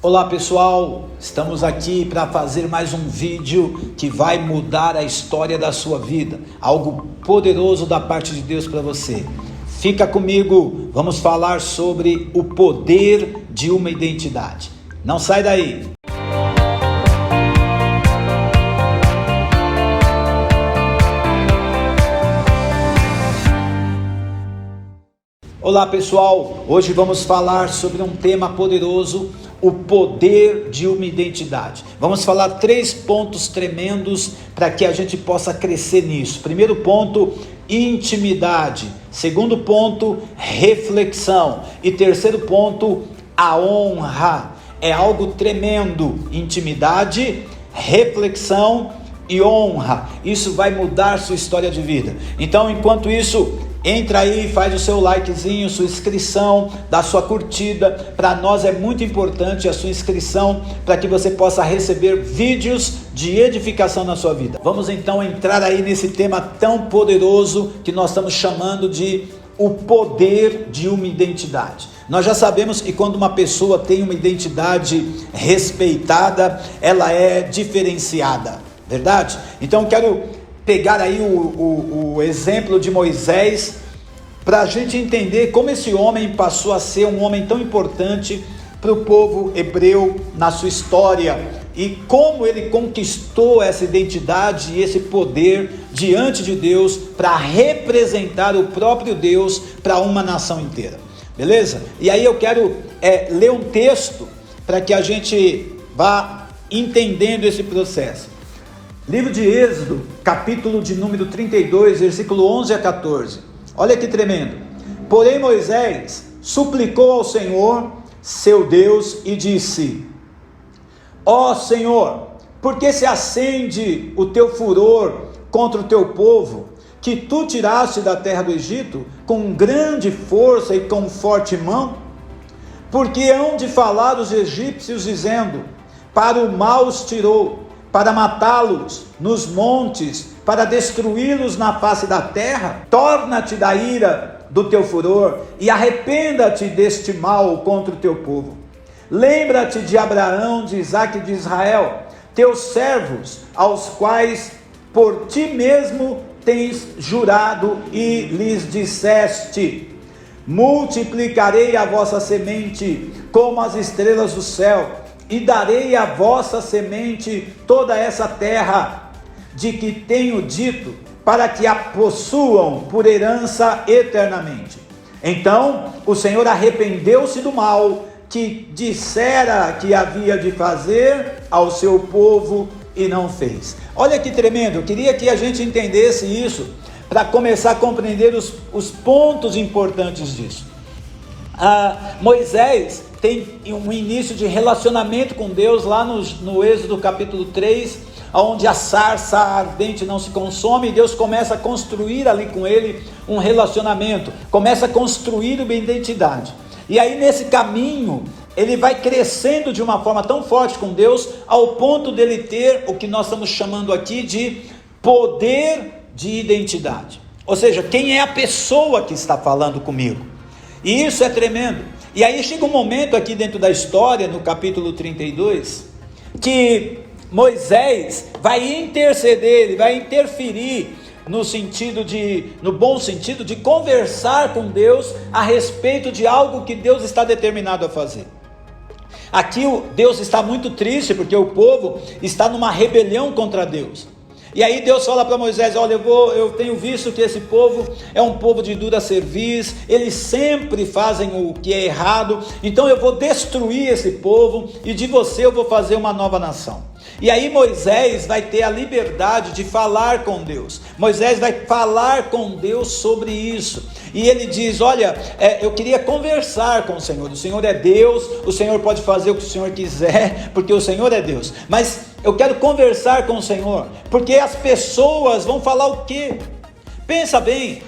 Olá pessoal, estamos aqui para fazer mais um vídeo que vai mudar a história da sua vida, algo poderoso da parte de Deus para você. Fica comigo, vamos falar sobre o poder de uma identidade. Não sai daí. Olá pessoal, hoje vamos falar sobre um tema poderoso, o poder de uma identidade. Vamos falar 3 pontos tremendos para que a gente possa crescer nisso. Primeiro ponto, intimidade. Segundo ponto, reflexão. E terceiro ponto, a honra. É algo tremendo. Intimidade, reflexão e honra. Isso vai mudar sua história de vida. Então, enquanto isso, entra aí, faz o seu likezinho, sua inscrição, dá sua curtida. Para nós é muito importante a sua inscrição para que você possa receber vídeos de edificação na sua vida. Vamos então entrar aí nesse tema tão poderoso que nós estamos chamando de o poder de uma identidade. Nós já sabemos que quando uma pessoa tem uma identidade respeitada, ela é diferenciada, verdade? Então quero pegar aí o exemplo de Moisés, para a gente entender como esse homem passou a ser um homem tão importante para o povo hebreu na sua história, e como ele conquistou essa identidade e esse poder diante de Deus, para representar o próprio Deus para uma nação inteira, beleza? E aí eu quero ler um texto, para que a gente vá entendendo esse processo. Livro de Êxodo, capítulo de número 32, versículo 11 a 14. Olha que tremendo. Porém Moisés suplicou ao Senhor, seu Deus, e disse: Ó Senhor, por que se acende o teu furor contra o teu povo, que tu tiraste da terra do Egito, com grande força e com forte mão? Porque hão de falar os egípcios, dizendo: para o mal os tirou, para matá-los nos montes, para destruí-los na face da terra? Torna-te da ira do teu furor e arrependa-te deste mal contra o teu povo. Lembra-te de Abraão, de Isaque e de Israel, teus servos, aos quais por ti mesmo tens jurado, e lhes disseste: multiplicarei a vossa semente como as estrelas do céu, e darei à vossa semente toda essa terra, de que tenho dito, para que a possuam por herança eternamente. Então o Senhor arrependeu-se do mal que dissera que havia de fazer ao seu povo, e não fez. Olha que tremendo. Eu queria que a gente entendesse isso, para começar a compreender os pontos importantes disso. Moisés tem um início de relacionamento com Deus lá no Êxodo capítulo 3, onde a sarça ardente não se consome, e Deus começa a construir ali com ele um relacionamento, começa a construir uma identidade. E aí nesse caminho ele vai crescendo de uma forma tão forte com Deus, ao ponto dele ter o que nós estamos chamando aqui de poder de identidade. Ou seja, quem é a pessoa que está falando comigo? E isso é tremendo. E aí chega um momento aqui dentro da história, no capítulo 32, que Moisés vai interceder, ele vai interferir no bom sentido de conversar com Deus a respeito de algo que Deus está determinado a fazer. Aqui Deus está muito triste, porque o povo está numa rebelião contra Deus. E aí Deus fala para Moisés: olha, eu tenho visto que esse povo é um povo de dura cerviz, eles sempre fazem o que é errado, então eu vou destruir esse povo, e de você eu vou fazer uma nova nação. E aí Moisés vai ter a liberdade de falar com Deus. Moisés vai falar com Deus sobre isso, e ele diz: olha, eu queria conversar com o Senhor é Deus, o Senhor pode fazer o que o Senhor quiser, porque o Senhor é Deus, mas eu quero conversar com o Senhor, porque as pessoas vão falar o quê? Pensa bem,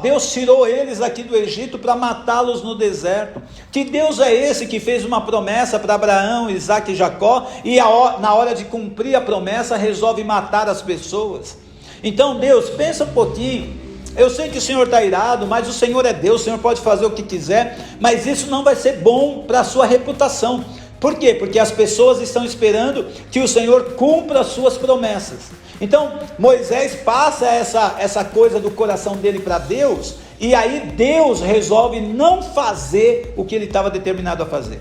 Deus tirou eles aqui do Egito para matá-los no deserto. Que Deus é esse que fez uma promessa para Abraão, Isaque e Jacó, e na hora de cumprir a promessa resolve matar as pessoas? Então Deus, pensa um pouquinho. Eu sei que o Senhor está irado, mas o Senhor é Deus, o Senhor pode fazer o que quiser, mas isso não vai ser bom para a sua reputação. Por quê? Porque as pessoas estão esperando que o Senhor cumpra as suas promessas. Então Moisés passa essa coisa do coração dele para Deus, e aí Deus resolve não fazer o que ele estava determinado a fazer.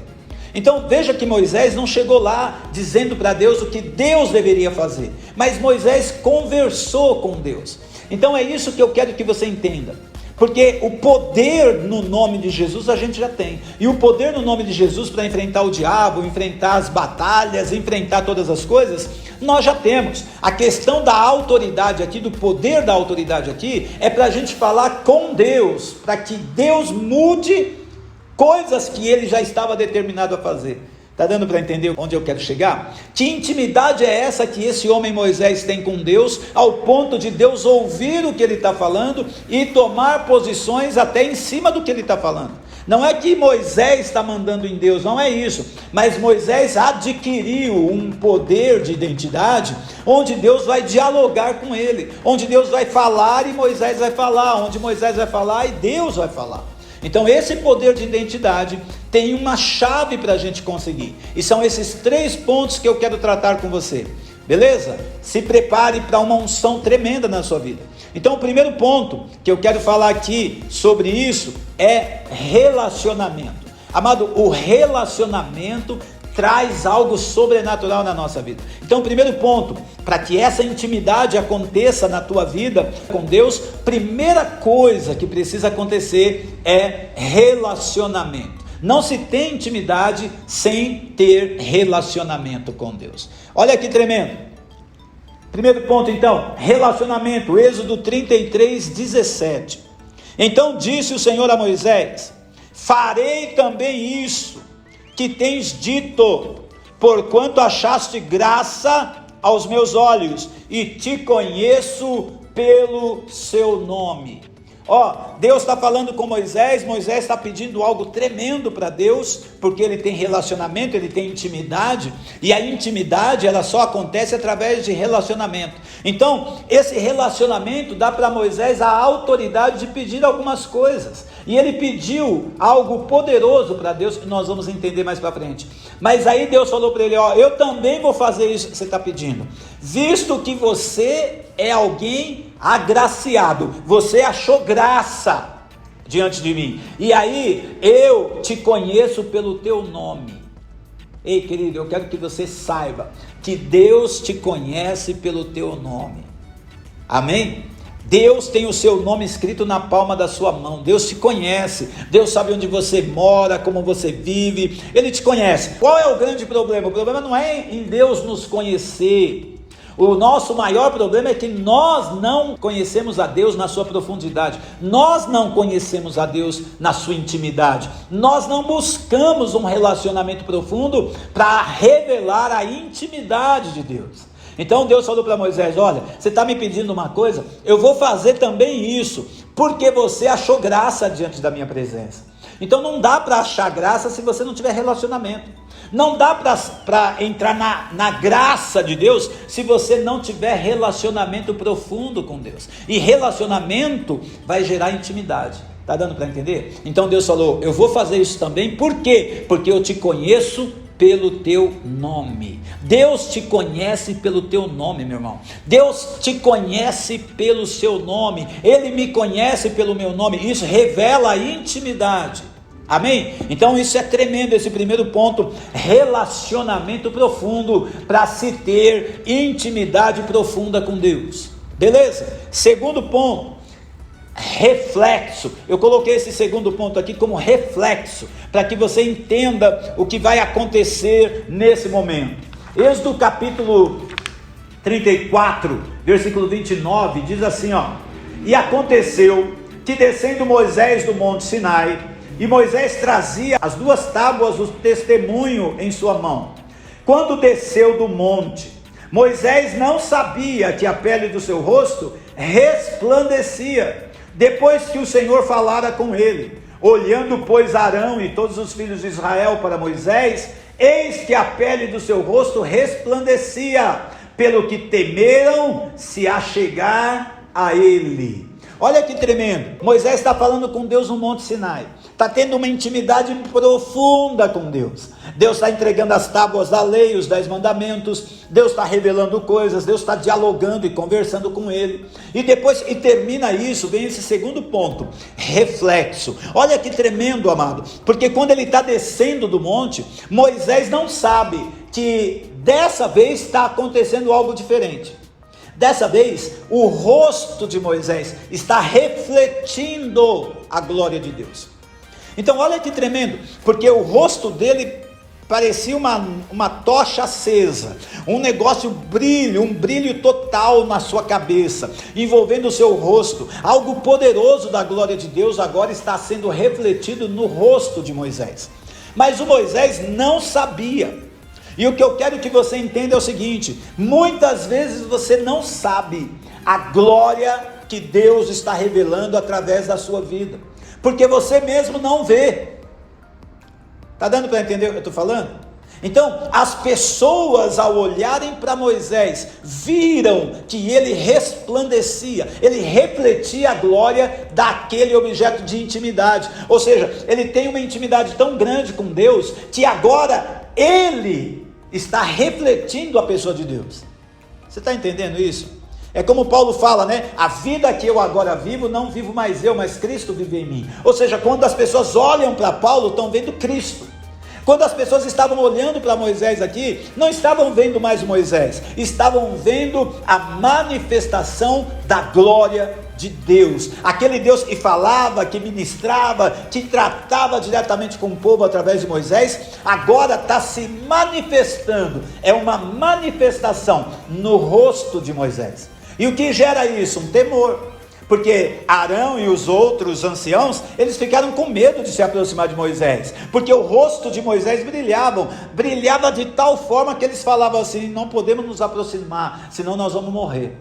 Então veja que Moisés não chegou lá dizendo para Deus o que Deus deveria fazer, mas Moisés conversou com Deus. Então é isso que eu quero que você entenda, porque o poder no nome de Jesus a gente já tem, e o poder no nome de Jesus para enfrentar o diabo, enfrentar as batalhas, enfrentar todas as coisas, nós já temos. A questão da autoridade aqui, do poder da autoridade aqui, é para a gente falar com Deus, para que Deus mude coisas que ele já estava determinado a fazer. Está dando para entender onde eu quero chegar? Que intimidade é essa que esse homem Moisés tem com Deus, ao ponto de Deus ouvir o que ele está falando e tomar posições até em cima do que ele está falando? Não é que Moisés está mandando em Deus, não é isso, mas Moisés adquiriu um poder de identidade, onde Deus vai dialogar com ele, onde Deus vai falar e Moisés vai falar, onde Moisés vai falar e Deus vai falar. Então esse poder de identidade tem uma chave para a gente conseguir, e são esses 3 pontos que eu quero tratar com você, beleza? Se prepare para uma unção tremenda na sua vida. Então o primeiro ponto que eu quero falar aqui sobre isso é relacionamento. Amado, o relacionamento traz algo sobrenatural na nossa vida. Então o primeiro ponto, para que essa intimidade aconteça na tua vida com Deus, primeira coisa que precisa acontecer é relacionamento. Não se tem intimidade sem ter relacionamento com Deus. Olha que tremendo. Primeiro ponto então, relacionamento. Êxodo 33:17. Então disse o Senhor a Moisés: farei também isso que tens dito, porquanto achaste graça aos meus olhos, e te conheço pelo seu nome. Deus está falando com Moisés está pedindo algo tremendo para Deus, porque ele tem relacionamento, ele tem intimidade, e a intimidade ela só acontece através de relacionamento. Então esse relacionamento dá para Moisés a autoridade de pedir algumas coisas, e ele pediu algo poderoso para Deus, que nós vamos entender mais para frente. Mas aí Deus falou para ele: eu também vou fazer isso que você está pedindo, visto que você é alguém agraciado, você achou graça diante de mim, e aí eu te conheço pelo teu nome. Ei, querido, eu quero que você saiba que Deus te conhece pelo teu nome. Amém? Deus tem o seu nome escrito na palma da sua mão. Deus te conhece, Deus sabe onde você mora, como você vive, Ele te conhece. Qual é o grande problema? O problema não é em Deus nos conhecer. O nosso maior problema é que nós não conhecemos a Deus na sua profundidade, nós não conhecemos a Deus na sua intimidade, nós não buscamos um relacionamento profundo para revelar a intimidade de Deus. Então Deus falou para Moisés: olha, você está me pedindo uma coisa, eu vou fazer também isso, porque você achou graça diante da minha presença. Então não dá para achar graça se você não tiver relacionamento. Não dá para entrar na graça de Deus se você não tiver relacionamento profundo com Deus. E relacionamento vai gerar intimidade. Está dando para entender? Então Deus falou: eu vou fazer isso também. Por quê? Porque eu te conheço pelo teu nome. Deus te conhece pelo teu nome, meu irmão. Deus te conhece pelo seu nome. Ele me conhece pelo meu nome. Isso revela a intimidade. Amém? Então isso é tremendo, esse primeiro ponto, relacionamento profundo, para se ter intimidade profunda com Deus. Beleza? Segundo ponto, reflexo. Eu coloquei esse segundo ponto aqui como reflexo, para que você entenda o que vai acontecer nesse momento. Êxodo capítulo 34, versículo 29, diz assim: e aconteceu que, descendo Moisés do monte Sinai, e Moisés trazia as 2 tábuas do testemunho em sua mão, quando desceu do monte, Moisés não sabia que a pele do seu rosto resplandecia, depois que o Senhor falara com ele. Olhando, pois, Arão e todos os filhos de Israel para Moisés, eis que a pele do seu rosto resplandecia, pelo que temeram se achegar a ele. Olha que tremendo, Moisés está falando com Deus no Monte Sinai, está tendo uma intimidade profunda com Deus. Deus está entregando as tábuas da lei, os 10 mandamentos, Deus está revelando coisas, Deus está dialogando e conversando com ele, e depois, e termina isso, vem esse segundo ponto, reflexo. Olha que tremendo, amado, porque quando ele está descendo do monte, Moisés não sabe que dessa vez está acontecendo algo diferente. Dessa vez, o rosto de Moisés está refletindo a glória de Deus. Então olha que tremendo, porque o rosto dele parecia uma tocha acesa, um negócio brilho, um brilho total na sua cabeça, envolvendo o seu rosto. Algo poderoso da glória de Deus agora está sendo refletido no rosto de Moisés. Mas o Moisés não sabia. E o que eu quero que você entenda é o seguinte: muitas vezes você não sabe a glória que Deus está revelando através da sua vida, porque você mesmo não vê. Está dando para entender o que eu estou falando? Então, as pessoas ao olharem para Moisés, viram que ele resplandecia, ele refletia a glória daquele objeto de intimidade. Ou seja, ele tem uma intimidade tão grande com Deus, que agora ele está refletindo a pessoa de Deus. Você está entendendo isso? É como Paulo fala, né? A vida que eu agora vivo, não vivo mais eu, mas Cristo vive em mim. Ou seja, quando as pessoas olham para Paulo, estão vendo Cristo. Quando as pessoas estavam olhando para Moisés aqui, não estavam vendo mais Moisés, estavam vendo a manifestação da glória de Deus, aquele Deus que falava, que ministrava, que tratava diretamente com o povo através de Moisés, agora está se manifestando, é uma manifestação no rosto de Moisés. E o que gera isso? Um temor, porque Arão e os outros anciãos, eles ficaram com medo de se aproximar de Moisés, porque o rosto de Moisés brilhava de tal forma que eles falavam assim: não podemos nos aproximar, senão nós vamos morrer.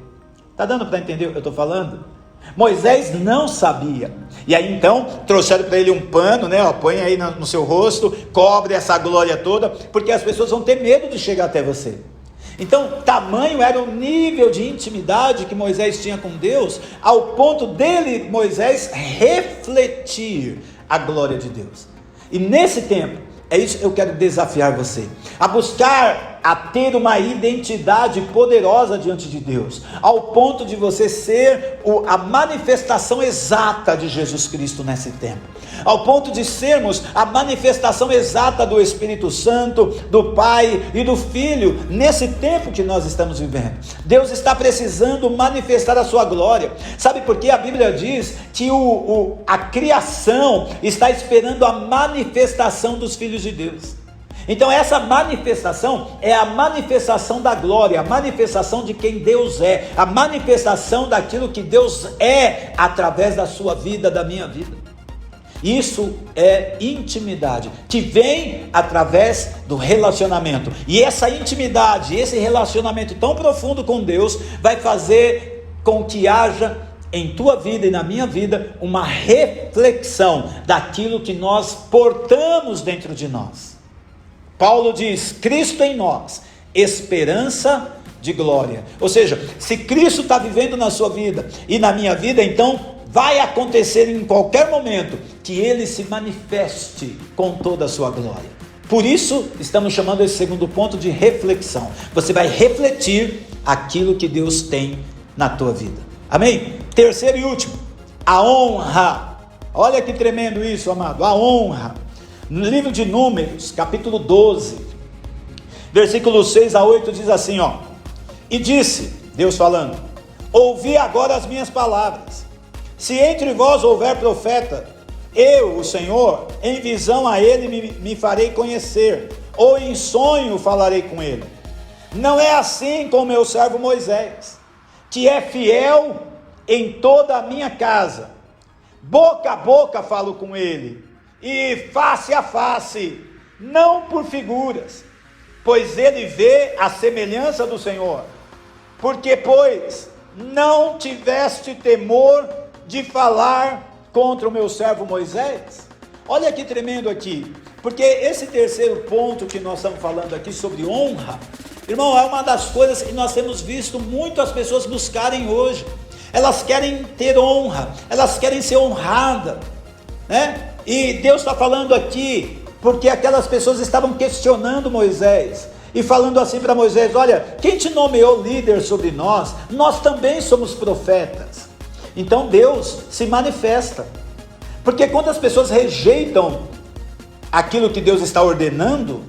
Está dando para entender o que eu estou falando? Moisés não sabia, e aí então trouxeram para ele um pano, né? Põe aí no seu rosto, cobre essa glória toda, porque as pessoas vão ter medo de chegar até você. Então, tamanho era o nível de intimidade que Moisés tinha com Deus, ao ponto dele, Moisés, refletir a glória de Deus. E nesse tempo, é isso que eu quero desafiar você, a buscar, a ter uma identidade poderosa diante de Deus, ao ponto de você ser a manifestação exata de Jesus Cristo nesse tempo, ao ponto de sermos a manifestação exata do Espírito Santo, do Pai e do Filho, nesse tempo que nós estamos vivendo. Deus está precisando manifestar a sua glória. Sabe por quê? A Bíblia diz que a criação está esperando a manifestação dos filhos de Deus. Então essa manifestação é a manifestação da glória, a manifestação de quem Deus é, a manifestação daquilo que Deus é através da sua vida, da minha vida. Isso é intimidade, que vem através do relacionamento. E essa intimidade, esse relacionamento tão profundo com Deus, vai fazer com que haja em tua vida e na minha vida uma reflexão daquilo que nós portamos dentro de nós. Paulo diz: Cristo em nós, esperança de glória. Ou seja, se Cristo está vivendo na sua vida e na minha vida, então vai acontecer em qualquer momento que Ele se manifeste com toda a sua glória. Por isso, estamos chamando esse segundo ponto de reflexão. Você vai refletir aquilo que Deus tem na tua vida. Amém? Terceiro e último, a honra. Olha que tremendo isso, amado, a honra. No livro de Números, capítulo 12, versículos 6 a 8, diz assim, ó: e disse, Deus falando: ouvi agora as minhas palavras. Se entre vós houver profeta, eu, o Senhor, em visão a ele me farei conhecer, ou em sonho falarei com ele. Não é assim com o meu servo Moisés, que é fiel em toda a minha casa. Boca a boca falo com ele, e face a face, não por figuras, pois ele vê a semelhança do Senhor. Porque, pois, não tiveste temor de falar contra o meu servo Moisés? Olha que tremendo aqui, porque esse terceiro ponto que nós estamos falando aqui sobre honra, irmão, é uma das coisas que nós temos visto muito as pessoas buscarem hoje. elas querem ter honra, elas querem ser honradas, né? E Deus está falando aqui, porque aquelas pessoas estavam questionando Moisés, e falando assim para Moisés: olha, quem te nomeou líder sobre nós? Nós também somos profetas. Então Deus se manifesta, porque quando as pessoas rejeitam aquilo que Deus está ordenando,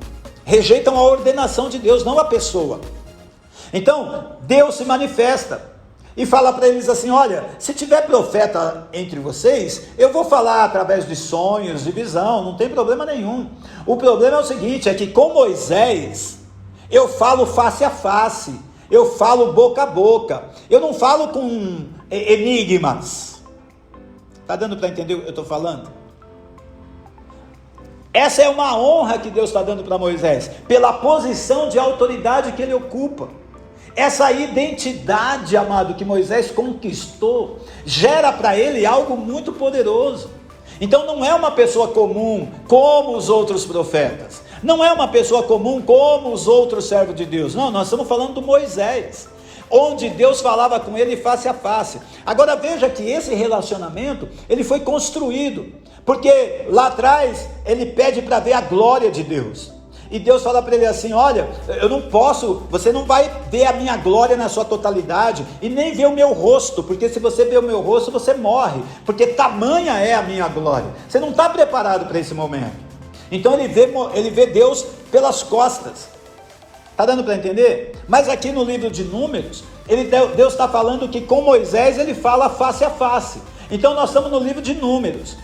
rejeitam a ordenação de Deus, não a pessoa. Então Deus se manifesta e fala para eles assim: olha, se tiver profeta entre vocês, eu vou falar através de sonhos, de visão, não tem problema nenhum. O problema é o seguinte, é que com Moisés, eu falo face a face, eu falo boca a boca, eu não falo com enigmas. Está dando para entender o que eu estou falando? Essa é uma honra que Deus está dando para Moisés, pela posição de autoridade que ele ocupa. Essa identidade, amado, que Moisés conquistou, gera para ele algo muito poderoso. Então não é uma pessoa comum como os outros profetas, não é uma pessoa comum como os outros servos de Deus, não, nós estamos falando do Moisés, onde Deus falava com ele face a face. Agora veja que esse relacionamento, ele foi construído, porque lá atrás ele pede para ver a glória de Deus. E Deus fala para ele assim: olha, eu não posso, você não vai ver a minha glória na sua totalidade, e nem ver o meu rosto, porque se você ver o meu rosto, você morre, porque tamanha é a minha glória. Você não está preparado para esse momento. Então ele vê Deus pelas costas. Está dando para entender? Mas aqui no livro de Números, Deus está falando que com Moisés ele fala face a face. Então nós estamos no livro de Números.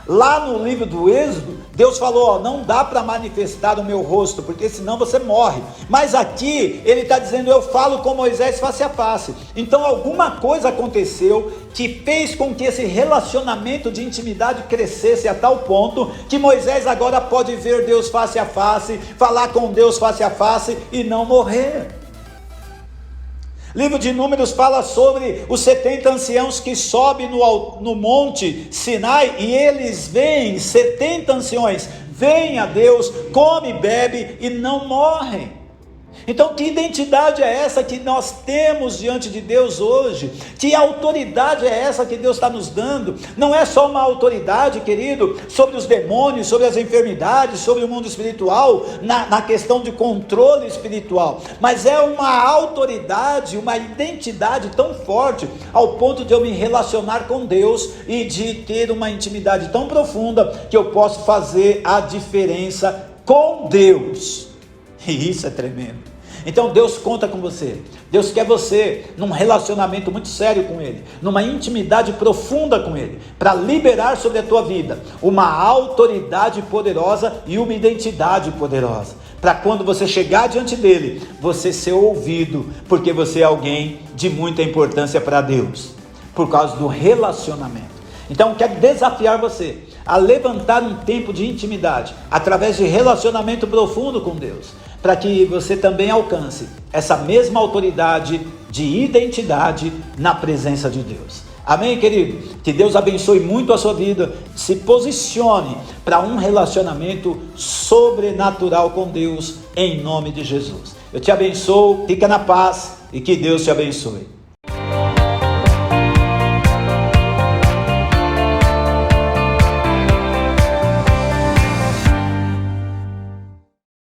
Lá no livro do Êxodo, Deus falou: ó, não dá para manifestar o meu rosto, porque senão você morre. Mas aqui ele está dizendo: eu falo com Moisés face a face. Então alguma coisa aconteceu que fez com que esse relacionamento de intimidade crescesse a tal ponto que Moisés agora pode ver Deus face a face, falar com Deus face a face e não morrer. Livro de Números fala sobre os 70 anciãos que sobem no monte Sinai, e eles veem 70 anciões, veem a Deus, come, bebe e não morrem. Então que identidade é essa que nós temos diante de Deus hoje? Que autoridade é essa que Deus está nos dando? Não é só uma autoridade, querido, sobre os demônios, sobre as enfermidades, sobre o mundo espiritual, na questão de controle espiritual, mas é uma autoridade, uma identidade tão forte, ao ponto de eu me relacionar com Deus e de ter uma intimidade tão profunda, que eu posso fazer a diferença com Deus. E isso é tremendo. Então Deus conta com você. Deus quer você num relacionamento muito sério com Ele, numa intimidade profunda com Ele, para liberar sobre a tua vida uma autoridade poderosa e uma identidade poderosa, para quando você chegar diante dEle, você ser ouvido, porque você é alguém de muita importância para Deus, por causa do relacionamento. Então quero desafiar você a levantar um tempo de intimidade, através de relacionamento profundo com Deus, para que você também alcance essa mesma autoridade de identidade na presença de Deus. Amém, querido? Que Deus abençoe muito a sua vida. Se posicione para um relacionamento sobrenatural com Deus, em nome de Jesus. Eu te abençoo, fica na paz e que Deus te abençoe.